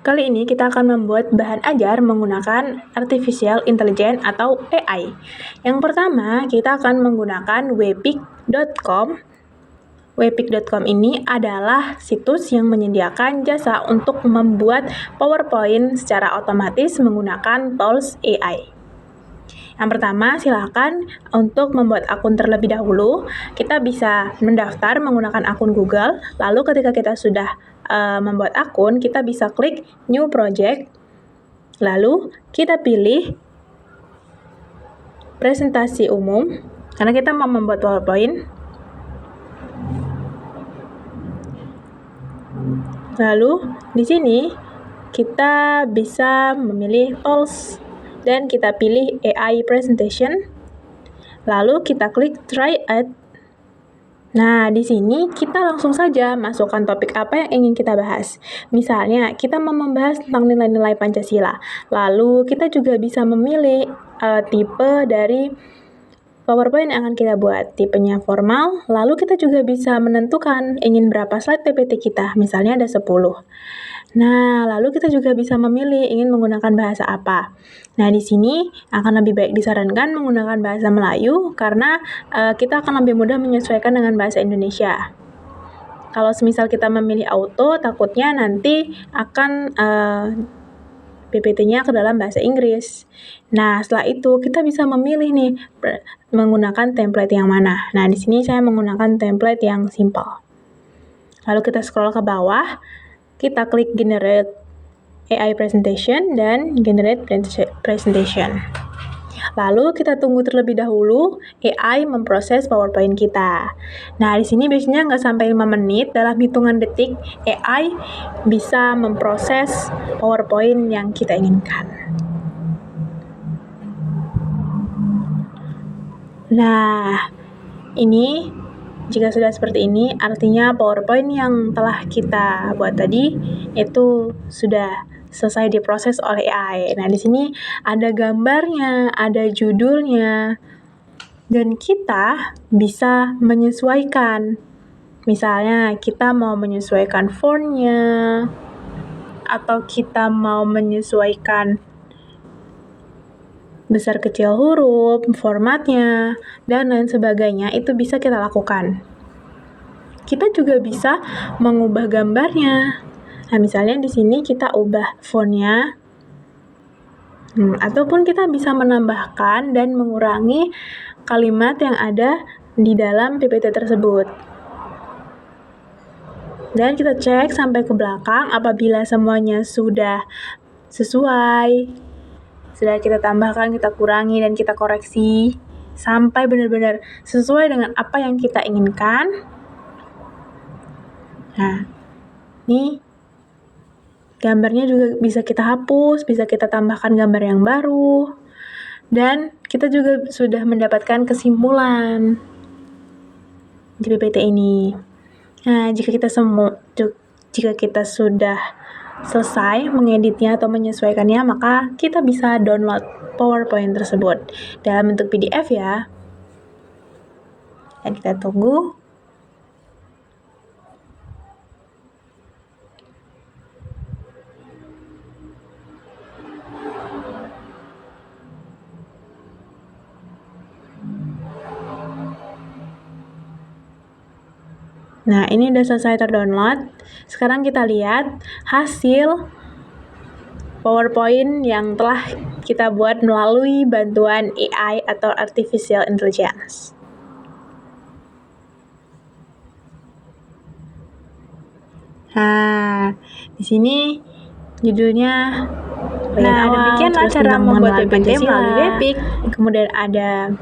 Kali ini kita akan membuat bahan ajar menggunakan Artificial Intelligence atau AI. Yang pertama, kita akan menggunakan webpic.com. Webpic.com ini adalah situs yang menyediakan jasa untuk membuat PowerPoint secara otomatis menggunakan tools AI. Yang pertama, silakan untuk membuat akun terlebih dahulu. Kita bisa mendaftar menggunakan akun Google. Lalu ketika kita sudah membuat akun, kita bisa klik New Project. Lalu kita pilih presentasi umum, karena kita mau membuat PowerPoint. Lalu di sini kita bisa memilih tools dan kita pilih AI presentation. Lalu kita klik try it. Nah, di sini kita langsung saja masukkan topik apa yang ingin kita bahas. Misalnya, kita mau membahas tentang nilai-nilai Pancasila. Lalu, kita juga bisa memilih tipe dari PowerPoint yang akan kita buat. Tipenya formal, lalu kita juga bisa menentukan ingin berapa slide PPT kita. Misalnya ada 10. Nah, lalu kita juga bisa memilih ingin menggunakan bahasa apa. Nah, di sini akan lebih baik disarankan menggunakan bahasa Melayu karena kita akan lebih mudah menyesuaikan dengan bahasa Indonesia. Kalau semisal kita memilih auto, takutnya nanti akan PPT-nya ke dalam bahasa Inggris. Nah, setelah itu kita bisa memilih nih menggunakan template yang mana. Nah, di sini saya menggunakan template yang simple. Lalu kita scroll ke bawah. Kita klik Generate AI Presentation dan Generate Presentation. Lalu kita tunggu terlebih dahulu AI memproses PowerPoint kita. Nah, di sini biasanya nggak sampai 5 menit, dalam hitungan detik AI bisa memproses PowerPoint yang kita inginkan. Nah, ini jika sudah seperti ini, artinya PowerPoint yang telah kita buat tadi itu sudah selesai diproses oleh AI. Nah, di sini ada gambarnya, ada judulnya, dan kita bisa menyesuaikan. Misalnya, kita mau menyesuaikan font-nya, atau kita mau menyesuaikan besar kecil huruf, formatnya, dan lain sebagainya, itu bisa kita lakukan. Kita juga bisa mengubah gambarnya. Nah, misalnya di sini kita ubah fontnya, ataupun kita bisa menambahkan dan mengurangi kalimat yang ada di dalam PPT tersebut. Dan kita cek sampai ke belakang apabila semuanya sudah sesuai. Sudah kita tambahkan, kita kurangi, dan kita koreksi sampai benar-benar sesuai dengan apa yang kita inginkan. Nah, ini gambarnya juga bisa kita hapus, bisa kita tambahkan gambar yang baru, dan kita juga sudah mendapatkan kesimpulan di PPT ini. Nah, jika kita sudah selesai mengeditnya atau menyesuaikannya, maka kita bisa download PowerPoint tersebut dalam bentuk PDF ya. Dan kita tunggu. Nah, ini udah selesai terdownload. Sekarang kita lihat hasil PowerPoint yang telah kita buat melalui bantuan AI atau Artificial Intelligence. Nah, di sini judulnya. Nah, demikianlah cara membuat PPT melalui Webpic. Kemudian ada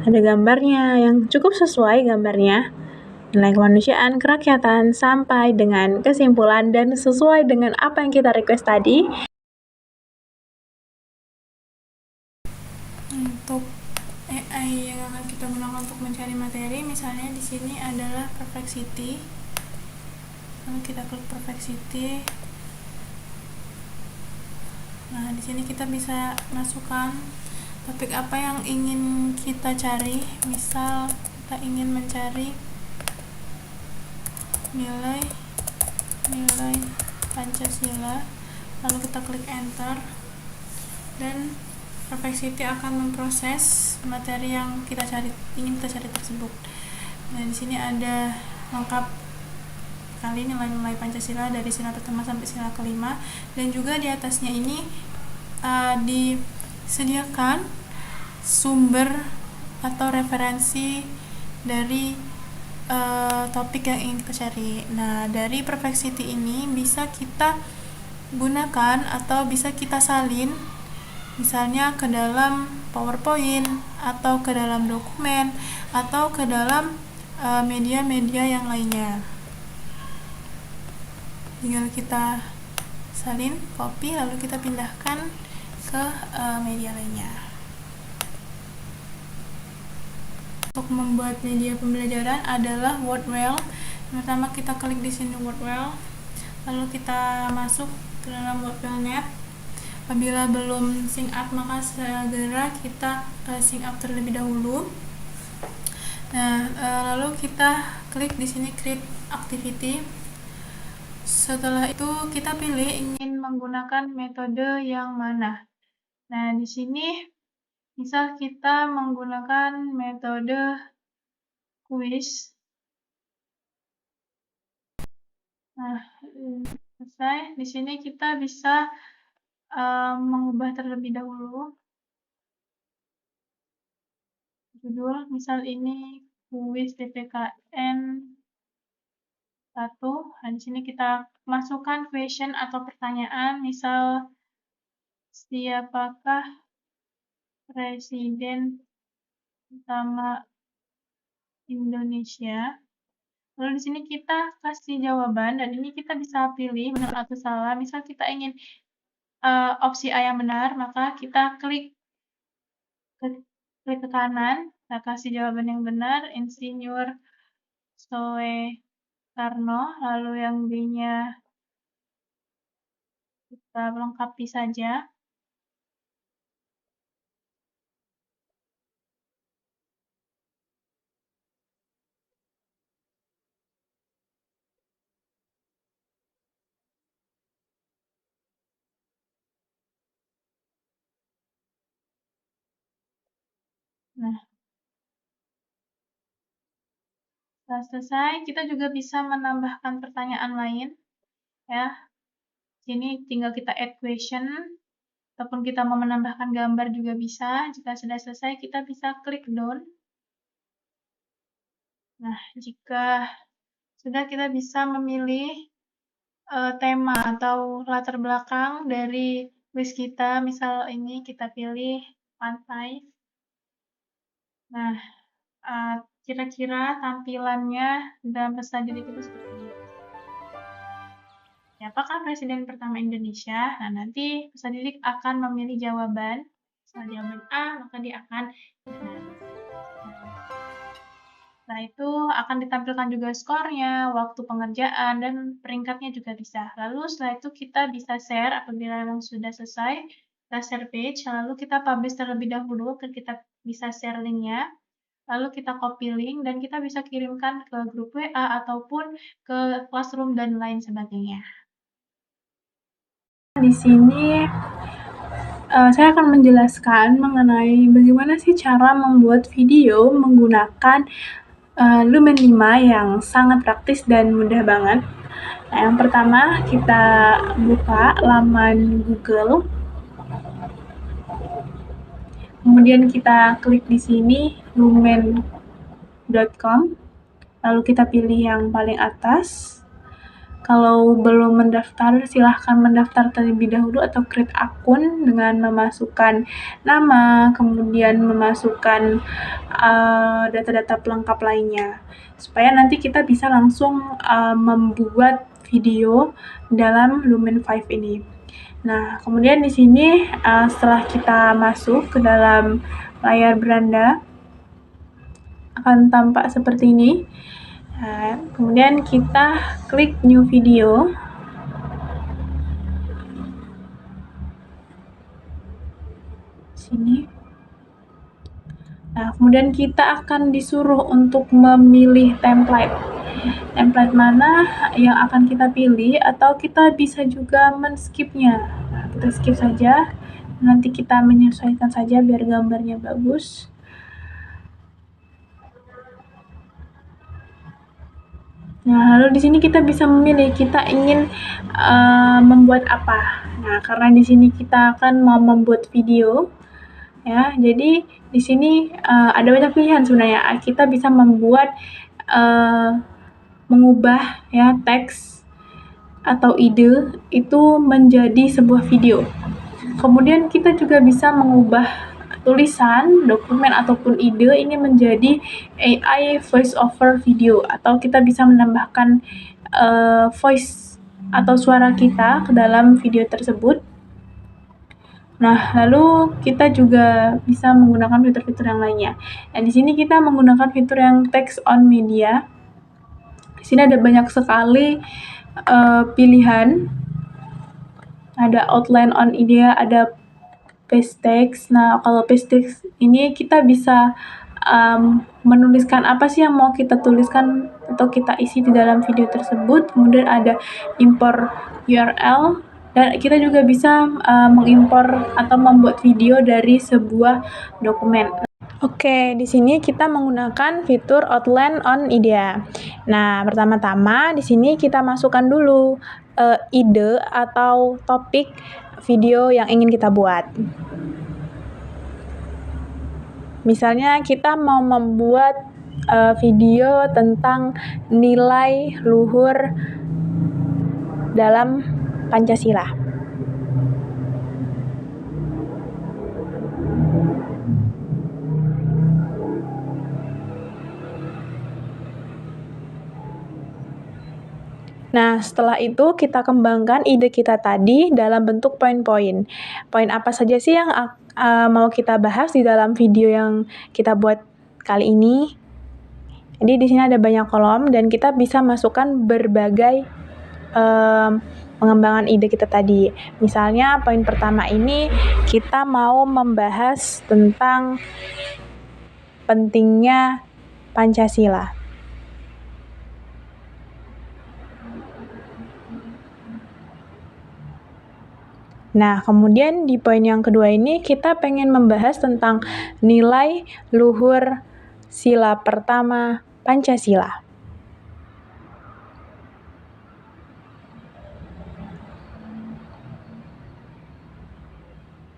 gambarnya yang cukup sesuai gambarnya. Nilai kemanusiaan, kerakyatan, sampai dengan kesimpulan dan sesuai dengan apa yang kita request tadi. Untuk AI yang akan kita gunakan untuk mencari materi, misalnya di sini adalah Perplexity. Lalu kita klik Perplexity. Nah, di sini kita bisa masukkan topik apa yang ingin kita cari. Misal kita ingin mencari nilai Pancasila, lalu kita klik enter, dan Perfectity akan memproses materi yang ingin kita cari tersebut. Nah, di sini ada lengkap kali nilai-nilai Pancasila dari sila pertama sampai sila kelima, dan juga di atasnya ini disediakan sumber atau referensi dari topik yang ingin kita cari. Nah, dari Perfectity ini bisa kita gunakan atau bisa kita salin misalnya ke dalam PowerPoint atau ke dalam dokumen atau ke dalam media-media yang lainnya. Tinggal kita salin, copy, lalu kita pindahkan ke media lainnya. Untuk membuat media pembelajaran adalah Wordwell. Pertama kita klik di sini Wordwell, lalu kita masuk ke dalam Wordwell.net. Apabila belum sync up, maka segera kita sync up terlebih dahulu. Nah, lalu kita klik di sini Create Activity. Setelah itu kita pilih ingin menggunakan metode yang mana. Nah, di sini misal kita menggunakan metode quiz. Nah, selesai. Di sini kita bisa mengubah terlebih dahulu judul, misal ini kuis DPKN 1. Nah, di sini kita masukkan question atau pertanyaan, misal siapakah presiden pertama Indonesia? Lalu di sini kita kasih jawaban, dan ini kita bisa pilih benar atau salah. Misal kita ingin opsi A yang benar, maka kita klik ke kanan, kita kasih jawaban yang benar, Insinyur Soekarno, lalu yang B-nya kita lengkapi saja. Nah, setelah selesai, kita juga bisa menambahkan pertanyaan lain, ya. Sini tinggal kita add question, ataupun kita mau menambahkan gambar juga bisa. Jika sudah selesai, kita bisa klik done. Nah, jika sudah, kita bisa memilih tema atau latar belakang dari quiz kita. Misal ini kita pilih pantai. Nah, kira-kira tampilannya dalam peserta didik itu seperti ini. Siapakah presiden pertama Indonesia? Nah, nanti peserta didik akan memilih jawaban. Misal jawaban A, maka dia akan benar. Setelah itu akan ditampilkan juga skornya, waktu pengerjaan, dan peringkatnya juga bisa. Lalu setelah itu kita bisa share apabila memang sudah selesai. Kita share page, lalu kita publish terlebih dahulu, kita bisa share linknya. Lalu kita copy link, dan kita bisa kirimkan ke grup WA ataupun ke Classroom dan lain sebagainya. Di sini saya akan menjelaskan mengenai bagaimana sih cara membuat video menggunakan Lumen 5 yang sangat praktis dan mudah banget. Nah, yang pertama kita buka laman Google. Kemudian kita klik di sini lumen.com. Lalu kita pilih yang paling atas. Kalau belum mendaftar, silahkan mendaftar terlebih dahulu atau create akun dengan memasukkan nama, kemudian memasukkan data-data pelengkap lainnya, supaya nanti kita bisa langsung membuat video dalam Lumen 5 ini. Nah, kemudian di sini setelah kita masuk ke dalam layar beranda, akan tampak seperti ini. Nah, kemudian kita klik new video. Sini. Nah, kemudian kita akan disuruh untuk memilih template. template mana yang akan kita pilih, atau kita bisa juga men-skip-nya. Nah, kita skip saja, nanti kita menyesuaikan saja biar gambarnya bagus. Nah, lalu di sini kita bisa memilih kita ingin membuat apa. Nah, karena di sini kita akan mau membuat video, ya. Jadi di sini ada banyak pilihan sebenarnya. Kita bisa membuat mengubah ya teks atau ide itu menjadi sebuah video. Kemudian kita juga bisa mengubah tulisan, dokumen ataupun ide ini menjadi AI voice over video, atau kita bisa menambahkan voice atau suara kita ke dalam video tersebut. Nah, lalu kita juga bisa menggunakan fitur-fitur yang lainnya. Nah, di sini kita menggunakan fitur yang text on media. Di sini ada banyak sekali pilihan. Ada outline on idea, ada paste text. Nah, kalau paste text ini kita bisa menuliskan apa sih yang mau kita tuliskan atau kita isi di dalam video tersebut. Kemudian ada import URL, dan kita juga bisa mengimpor atau membuat video dari sebuah dokumen. Oke, di sini kita menggunakan fitur outline on idea. Nah, pertama-tama di sini kita masukkan dulu ide atau topik video yang ingin kita buat. Misalnya kita mau membuat video tentang nilai luhur dalam Pancasila. Nah, setelah itu kita kembangkan ide kita tadi dalam bentuk poin-poin. Poin apa saja sih yang mau kita bahas di dalam video yang kita buat kali ini? Jadi di sini ada banyak kolom dan kita bisa masukkan berbagai pengembangan ide kita tadi. Misalnya poin pertama ini kita mau membahas tentang pentingnya Pancasila. Nah, kemudian di poin yang kedua ini kita pengen membahas tentang nilai luhur sila pertama Pancasila.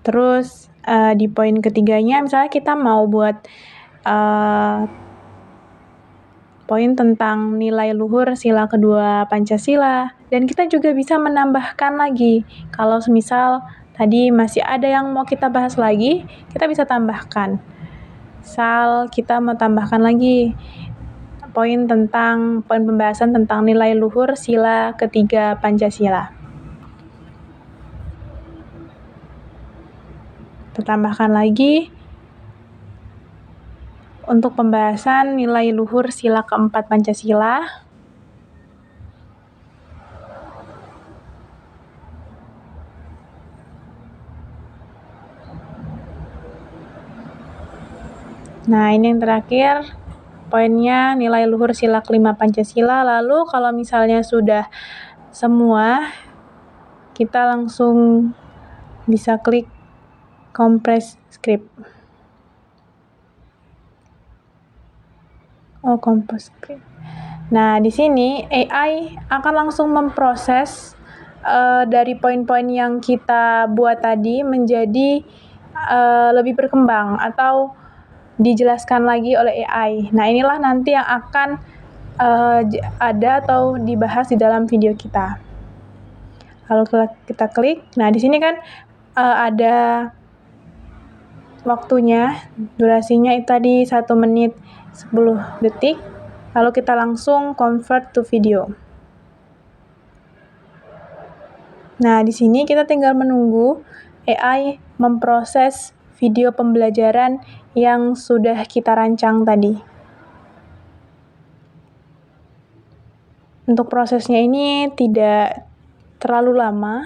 Terus di poin ketiganya misalnya kita mau buat poin tentang nilai luhur sila kedua Pancasila, dan kita juga bisa menambahkan lagi. Kalau semisal tadi masih ada yang mau kita bahas lagi, kita bisa tambahkan. Misal kita mau tambahkan lagi poin pembahasan tentang nilai luhur sila ketiga Pancasila. Kita tambahkan lagi untuk pembahasan nilai luhur sila keempat Pancasila. Nah, ini yang terakhir, poinnya nilai luhur sila kelima Pancasila. Lalu kalau misalnya sudah semua, kita langsung bisa klik compress script. Compress script. Nah, di sini AI akan langsung memproses dari poin-poin yang kita buat tadi menjadi lebih berkembang atau dijelaskan lagi oleh AI. Nah, inilah nanti yang akan ada atau dibahas di dalam video kita. Lalu kita klik. Nah, di sini kan ada waktunya, durasinya itu tadi 1 menit 10 detik. Lalu kita langsung convert to video. Nah, di sini kita tinggal menunggu AI memproses video pembelajaran yang sudah kita rancang tadi. Untuk prosesnya ini tidak terlalu lama,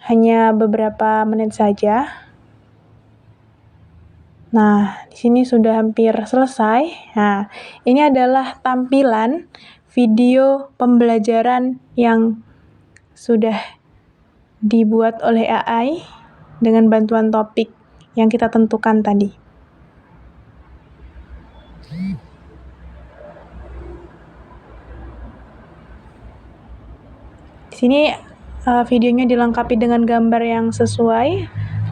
hanya beberapa menit saja. Nah, di sini sudah hampir selesai. Nah, ini adalah tampilan video pembelajaran yang sudah dibuat oleh AI dengan bantuan topik yang kita tentukan tadi. Di sini videonya dilengkapi dengan gambar yang sesuai.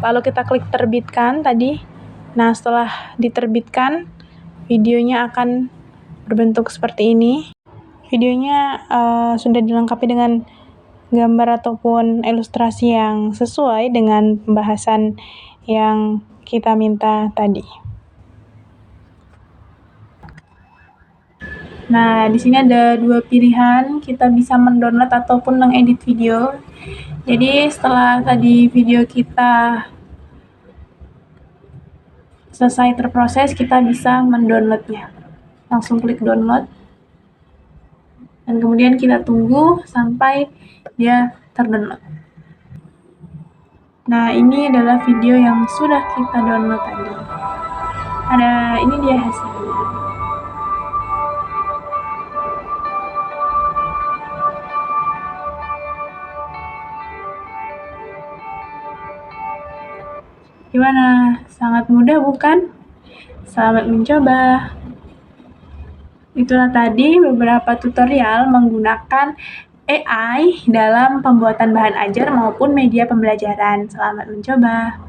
Lalu kita klik terbitkan tadi. Nah, setelah diterbitkan, videonya akan berbentuk seperti ini. Videonya sudah dilengkapi dengan gambar ataupun ilustrasi yang sesuai dengan pembahasan yang kita minta tadi. Nah, di sini ada 2 pilihan, kita bisa mendownload ataupun mengedit video. Jadi setelah tadi video kita selesai terproses, kita bisa mendownloadnya. Langsung klik download. Dan kemudian kita tunggu sampai dia terdownload. Nah, ini adalah video yang sudah kita download tadi. Ini dia hasilnya. Gimana? Sangat mudah bukan? Selamat mencoba. Itulah tadi beberapa tutorial menggunakan AI dalam pembuatan bahan ajar maupun media pembelajaran. Selamat mencoba.